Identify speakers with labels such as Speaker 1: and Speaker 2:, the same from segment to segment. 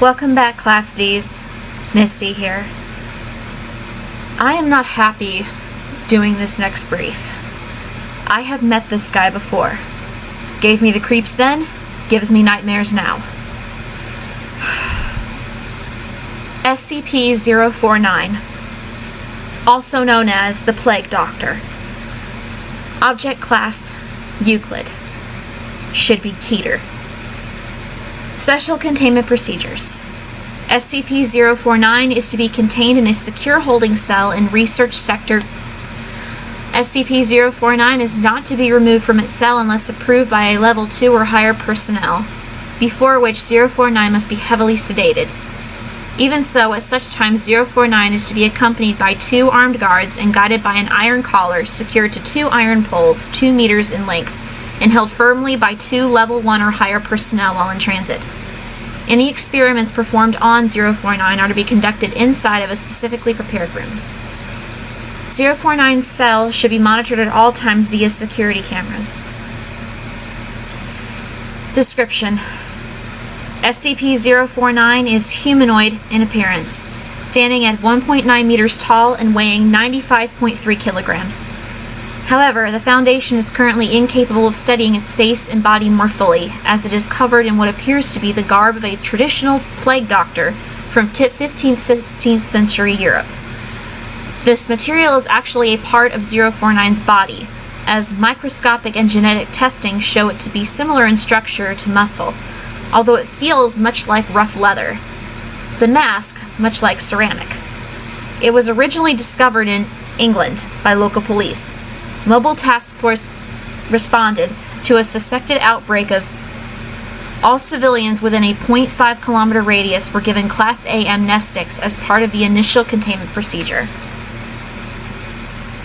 Speaker 1: Welcome back, Class Ds. Misty here. I am not happy doing this next brief. I have met this guy before. Gave me the creeps then, gives me nightmares now. SCP-049, also known as the Plague Doctor. Object Class Euclid. Should be Keter. Special Containment Procedures. SCP-049 is to be contained in a secure holding cell in Research Sector. SCP-049 is not to be removed from its cell unless approved by a Level 2 or higher personnel, before which 049 must be heavily sedated. Even so, at such time 049 is to be accompanied by 2 armed guards and guided by an iron collar secured to 2 iron poles 2 meters in length, and held firmly by 2 Level 1 or higher personnel while in transit. Any experiments performed on 049 are to be conducted inside of a specifically prepared rooms. 049's cell should be monitored at all times via security cameras. Description: SCP-049 is humanoid in appearance, standing at 1.9 meters tall and weighing 95.3 kilograms. However, the Foundation is currently incapable of studying its face and body more fully, as it is covered in what appears to be the garb of a traditional plague doctor from 15th-16th century Europe. This material is actually a part of 049's body, as microscopic and genetic testing show it to be similar in structure to muscle, although it feels much like rough leather. The mask, much like ceramic. It was originally discovered in England by local police. Mobile Task Force responded to a suspected outbreak of all civilians within a 0.5 kilometer radius were given Class A amnestics as part of the initial containment procedure.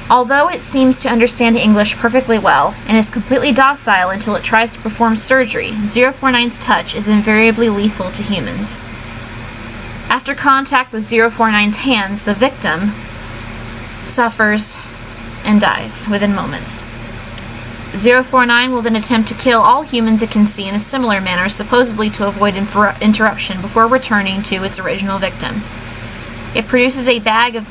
Speaker 1: Although it seems to understand English perfectly well and is completely docile until it tries to perform surgery, 049's touch is invariably lethal to humans. After contact with 049's hands, the victim suffers and dies within moments. 049 will then attempt to kill all humans it can see in a similar manner, supposedly to avoid interruption before returning to its original victim. It produces a bag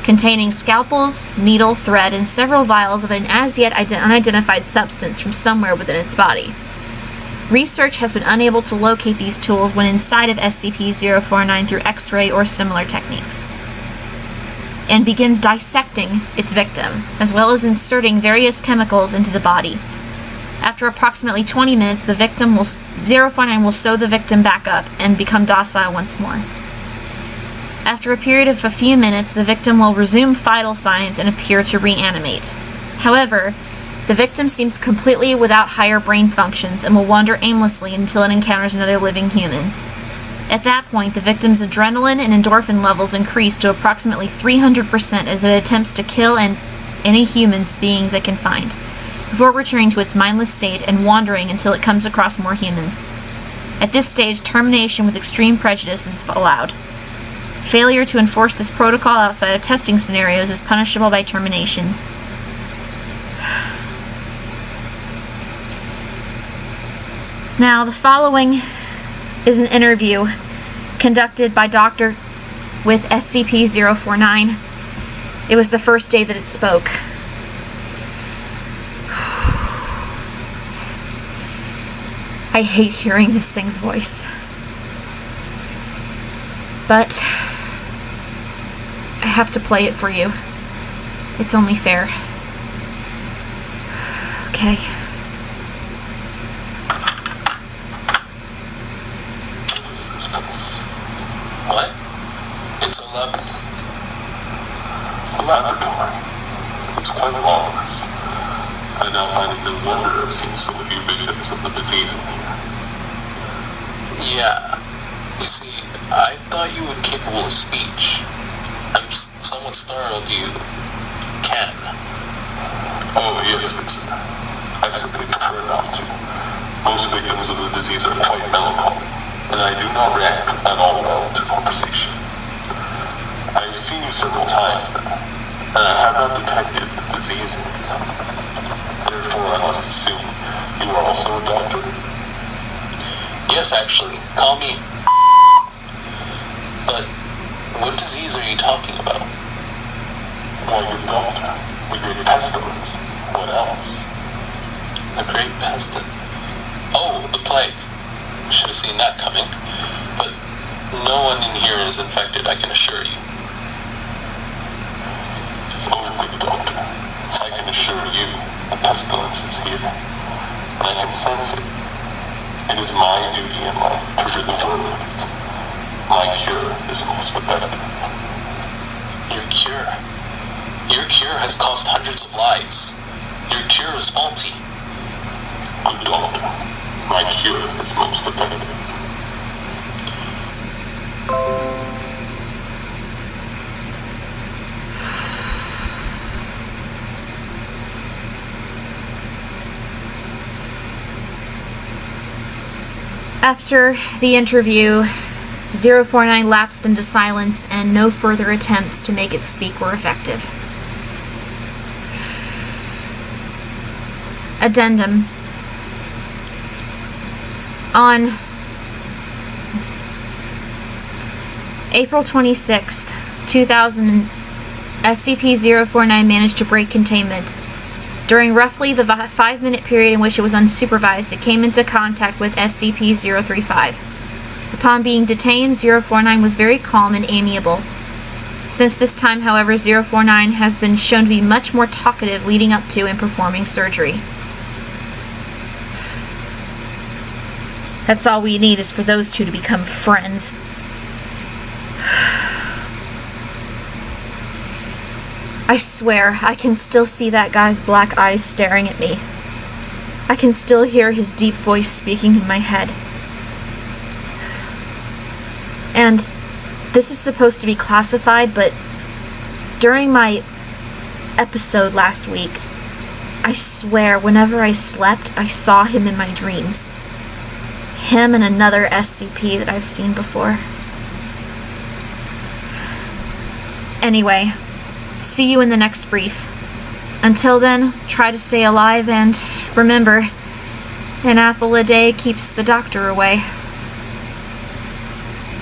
Speaker 1: containing scalpels, needle, thread, and several vials of an as-yet unidentified substance from somewhere within its body. Research has been unable to locate these tools when inside of SCP-049 through X-ray or similar techniques, and begins dissecting its victim, as well as inserting various chemicals into the body. After approximately 20 minutes, 049 will sew the victim back up and become docile once more. After a period of a few minutes, the victim will resume vital signs and appear to reanimate. However, the victim seems completely without higher brain functions and will wander aimlessly until it encounters another living human. At that point, the victim's adrenaline and endorphin levels increase to approximately 300% as it attempts to kill any humans beings it can find, before returning to its mindless state and wandering until it comes across more humans. At this stage, termination with extreme prejudice is allowed. Failure to enforce this protocol outside of testing scenarios is punishable by termination. Now, the following is an interview conducted by Dr. with SCP-049. It was the first day that it spoke. I hate hearing this thing's voice. But I have to play it for you. It's only fair. Okay.
Speaker 2: What? It's a laboratory. It's quite lawless. I now find it no wonder I've seen so many victims of the disease in here. Yeah. You see, I thought you were capable of speech. I'm somewhat startled you can. Oh, yes, Vincent. I simply prefer not to. Most victims of the disease are quite melancholy, and I do not react at all well to conversation. I have seen you several times now, and I have not detected the disease in you. Therefore, I must assume you are also a doctor? Yes, actually. Call me What disease are you talking about?
Speaker 3: Why, good doctor, the great pestilence. What else?
Speaker 2: The Great Pestilence. Oh, the plague. Should have seen that coming. But no one in here is infected, I can assure you.
Speaker 3: Oh, good doctor, I can assure you the pestilence is here. And I can sense it. It is my duty in life to rid the world of it. My cure is most effective.
Speaker 2: Your cure? Your cure has cost hundreds of lives. Your cure is faulty.
Speaker 3: Good doctor, my cure is most effective.
Speaker 1: After the interview, 049 lapsed into silence, and no further attempts to make it speak were effective. Addendum. On April 26th, 2000, SCP-049 managed to break containment. During roughly the 5-minute period in which it was unsupervised, it came into contact with SCP-035. Upon being detained, 049 was very calm and amiable. Since this time, however, 049 has been shown to be much more talkative leading up to and performing surgery. That's all we need is for those two to become friends. I swear, I can still see that guy's black eyes staring at me. I can still hear his deep voice speaking in my head. And this is supposed to be classified, but during my episode last week, I swear, whenever I slept, I saw him in my dreams. Him and another SCP that I've seen before. Anyway, see you in the next brief. Until then, try to stay alive and remember, an apple a day keeps the doctor away.